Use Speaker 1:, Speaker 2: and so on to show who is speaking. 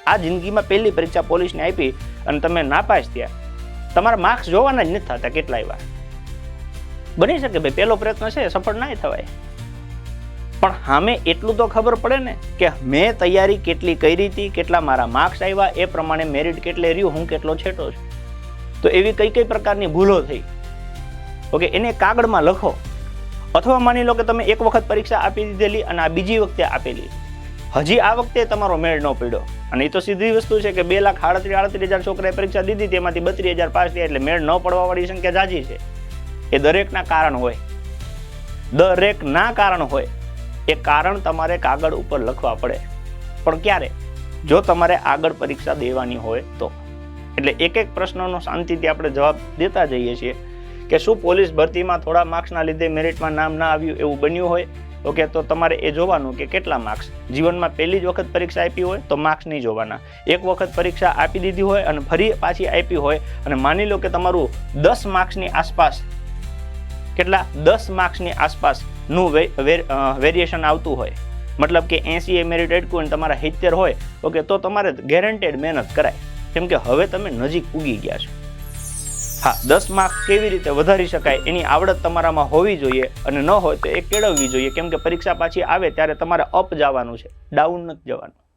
Speaker 1: આ જિંદગીમાં પહેલી પરીક્ષા પોલીસની આપી અને તમે નાપાસ થયા, તમારા માર્ક્સ જોવાના જ નથી થતા કેટલા આવ્યા. બની શકે ભાઈ પહેલો પ્રયત્ન છે સફળ ના થવાય, પણ સામે એટલું તો ખબર પડે ને કે મેં તૈયારી કેટલી કરી હતી, કેટલા મારા માર્ક્સ આવ્યા, એ પ્રમાણે મેરિટ કેટલે રહ્યું, હું કેટલો છેટો છું. તો એવી કઈ કઈ પ્રકારની ભૂલો થઈ, ઓકે, એને કાગળમાં લખો. અથવા માની લો કે તમે એક વખત પરીક્ષા આપી દીધેલી અને આ બીજી વખતે આપેલી, હજી આ વખતે તમારો મેળ ન પડ્યો, અને એ તો સીધી વસ્તુ છે કે 2,38,000 છોકરાએ પરીક્ષા દીધી, તેમાંથી 32,000 પાસ થયા, એટલે મેળ ન પડવા વાળી સંખ્યા જાજી છે. એ દરેકના કારણ હોય, દરેકના કારણ હોય. એ કારણ તમારે કાગળ ઉપર લખવા પડે, પણ ક્યારે? જો તમારે આગળ પરીક્ષા દેવાની હોય તો. એટલે એક એક પ્રશ્નનો શાંતિથી આપણે જવાબ દેતા જઈએ છીએ કે શું પોલીસ ભરતીમાં થોડા માર્ક્સના લીધે મેરિટમાં નામ ના આવ્યું એવું બન્યું હોય, ઓકે, તો તમારે એ જોવાનું કે કેટલા માર્ક્સ. જીવનમાં પહેલી જ વખત પરીક્ષા આપી હોય તો માર્ક્સ નહીં જોવાના. એક વખત પરીક્ષા આપી દીધી હોય અને ફરી પાછી આપી હોય અને માની લો કે તમારું 10 માર્ક્સની આસપાસ, કેટલા 10 માર્ક્સની આસપાસનું વેરિએશન આવતું હોય, મતલબ કે 80 એ મેરિટ અટકું અને તમારા 70 હોય, ઓકે, તો તમારે ગેરંટેડ મહેનત કરાય, કેમ કે હવે તમે નજીક પૂગી ગયા છો. હા, 10 માર્ક્સ કેવી રીતે વધારી શકાય એની આવડત તમારામાં હોવી જોઈએ, અને ન હોય તો એ કેળવવી જોઈએ, કેમ કે પરીક્ષા પાછી આવે ત્યારે તમારે અપ જવાનું છે, ડાઉન નથી જવાનું.